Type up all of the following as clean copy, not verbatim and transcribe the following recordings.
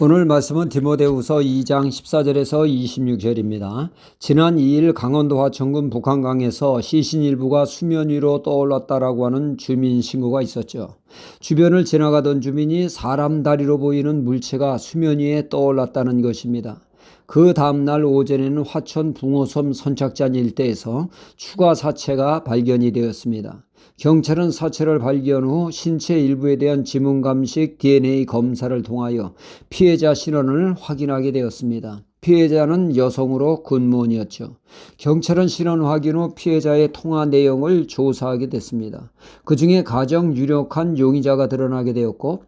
오늘 말씀은 디모데후서 2장 14절에서 26절입니다. 지난 2일 강원도 화천군 북한강에서 시신 일부가 수면 위로 떠올랐다라고 하는 주민 신고가 있었죠. 주변을 지나가던 주민이 사람 다리로 보이는 물체가 수면 위에 떠올랐다는 것입니다. 그 다음날 오전에는 화천 붕어섬 선착장 일대에서 추가 사체가 발견이 되었습니다. 경찰은 사체를 발견 후 신체 일부에 대한 지문감식 DNA 검사를 통하여 피해자 신원을 확인하게 되었습니다. 피해자는 여성으로 군무원이었죠. 경찰은 신원 확인 후 피해자의 통화 내용을 조사하게 됐습니다. 그중에 가장 유력한 용의자가 드러나게 되었고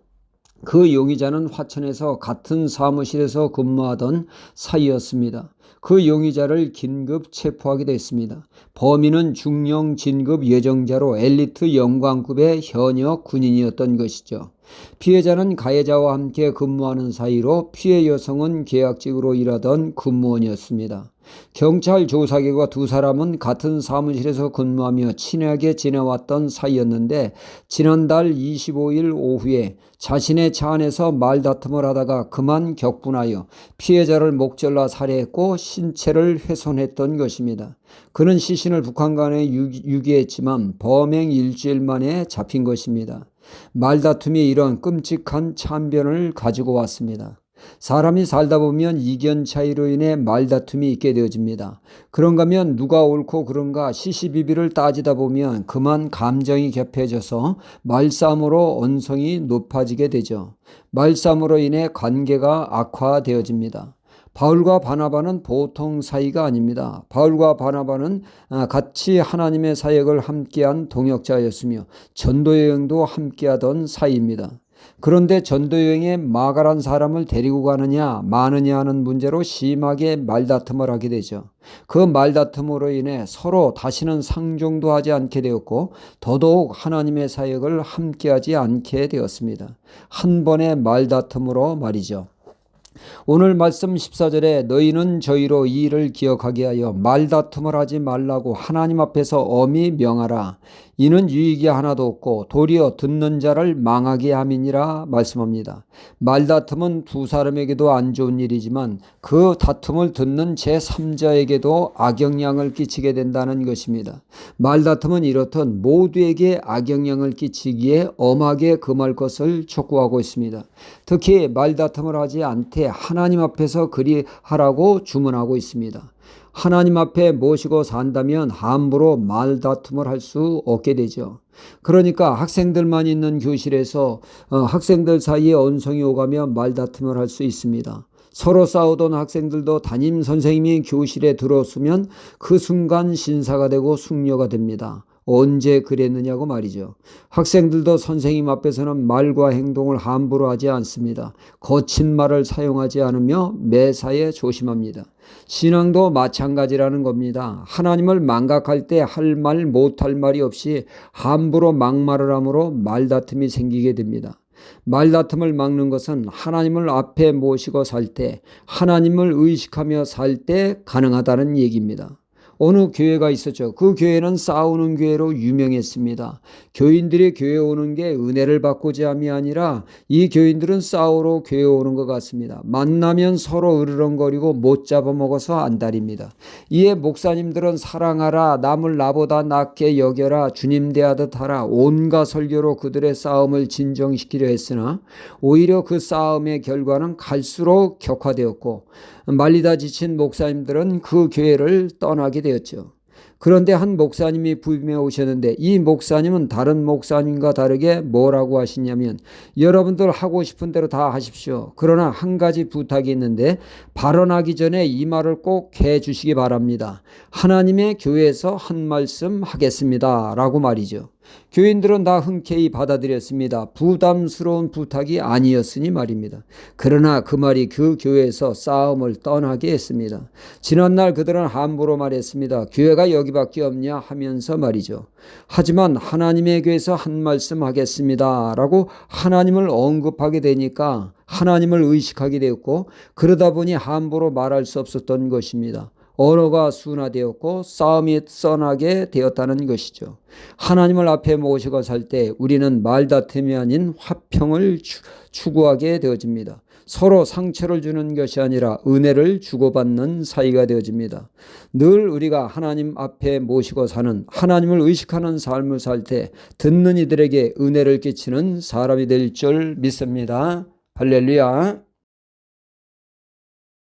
그 용의자는 화천에서 같은 사무실에서 근무하던 사이였습니다. 그 용의자를 긴급 체포하게 됐습니다. 범인은 중령 진급 예정자로 엘리트 영광급의 현역 군인이었던 것이죠. 피해자는 가해자와 함께 근무하는 사이로 피해 여성은 계약직으로 일하던 근무원이었습니다. 경찰 조사 결과 두 사람은 같은 사무실에서 근무하며 친하게 지내왔던 사이였는데 지난달 25일 오후에 자신의 차 안에서 말다툼을 하다가 그만 격분하여 피해자를 목절라 살해했고 신체를 훼손했던 것입니다. 그는 시신을 북한강에 유기했지만 범행 일주일 만에 잡힌 것입니다. 말다툼이 이런 끔찍한 참변을 가지고 왔습니다. 사람이 살다 보면 이견 차이로 인해 말다툼이 있게 되어집니다. 그런가 하면 누가 옳고 그른가 시시비비를 따지다 보면 그만 감정이 격해져서 말싸움으로 언성이 높아지게 되죠. 말싸움으로 인해 관계가 악화되어집니다. 바울과 바나바는 보통 사이가 아닙니다. 바울과 바나바는 같이 하나님의 사역을 함께한 동역자였으며 전도여행도 함께하던 사이입니다. 그런데 전도여행에 마가란 사람을 데리고 가느냐 마느냐 하는 문제로 심하게 말다툼을 하게 되죠. 그 말다툼으로 인해 서로 다시는 상종도 하지 않게 되었고 더더욱 하나님의 사역을 함께하지 않게 되었습니다. 한 번의 말다툼으로 말이죠. 오늘 말씀 14절에 너희는 저희로 이 일을 기억하게 하여 말다툼을 하지 말라고 하나님 앞에서 엄히 명하라. 이는 유익이 하나도 없고 도리어 듣는 자를 망하게 함이니라 말씀합니다. 말다툼은 두 사람에게도 안 좋은 일이지만 그 다툼을 듣는 제3자에게도 악영향을 끼치게 된다는 것입니다. 말다툼은 이렇듯 모두에게 악영향을 끼치기에 엄하게 금할 것을 촉구하고 있습니다. 특히 말다툼을 하지 않되 하나님 앞에서 그리하라고 주문하고 있습니다. 하나님 앞에 모시고 산다면 함부로 말다툼을 할 수 없게 되죠. 그러니까 학생들만 있는 교실에서 학생들 사이에 언성이 오가면 말다툼을 할 수 있습니다. 서로 싸우던 학생들도 담임 선생님이 교실에 들어오면 그 순간 신사가 되고 숙녀가 됩니다. 언제 그랬느냐고 말이죠. 학생들도 선생님 앞에서는 말과 행동을 함부로 하지 않습니다. 거친 말을 사용하지 않으며 매사에 조심합니다. 신앙도 마찬가지라는 겁니다. 하나님을 망각할 때 할 말 못할 말이 없이 함부로 막말을 함으로 말다툼이 생기게 됩니다. 말다툼을 막는 것은 하나님을 앞에 모시고 살 때, 하나님을 의식하며 살 때 가능하다는 얘기입니다. 어느 교회가 있었죠. 그 교회는 싸우는 교회로 유명했습니다. 교인들이 교회에 오는 게 은혜를 받고자 함이 아니라 이 교인들은 싸우러 교회에 오는 것 같습니다. 만나면 서로 으르렁거리고 못 잡아먹어서 안달입니다. 이에 목사님들은 사랑하라, 남을 나보다 낫게 여겨라, 주님 대하듯 하라, 온갖 설교로 그들의 싸움을 진정시키려 했으나 오히려 그 싸움의 결과는 갈수록 격화되었고 말리다 지친 목사님들은 그 교회를 떠나게 되었죠. 그런데 한 목사님이 부임해 오셨는데 이 목사님은 다른 목사님과 다르게 뭐라고 하시냐면 여러분들 하고 싶은 대로 다 하십시오. 그러나 한 가지 부탁이 있는데 발언하기 전에 이 말을 꼭 해주시기 바랍니다. 하나님의 교회에서 한 말씀 하겠습니다. 라고 말이죠. 교인들은 다 흔쾌히 받아들였습니다. 부담스러운 부탁이 아니었으니 말입니다. 그러나 그 말이 그 교회에서 싸움을 떠나게 했습니다. 지난날 그들은 함부로 말했습니다. 교회가 여기밖에 없냐 하면서 말이죠. 하지만 하나님의 교회에서 한 말씀 하겠습니다. 라고 하나님을 언급하게 되니까 하나님을 의식하게 되었고 그러다 보니 함부로 말할 수 없었던 것입니다. 언어가 순화되었고 싸움이 써나게 되었다는 것이죠. 하나님을 앞에 모시고 살 때 우리는 말다툼이 아닌 화평을 추구하게 되어집니다. 서로 상처를 주는 것이 아니라 은혜를 주고받는 사이가 되어집니다. 늘 우리가 하나님 앞에 모시고 사는, 하나님을 의식하는 삶을 살 때 듣는 이들에게 은혜를 끼치는 사람이 될 줄 믿습니다. 할렐루야.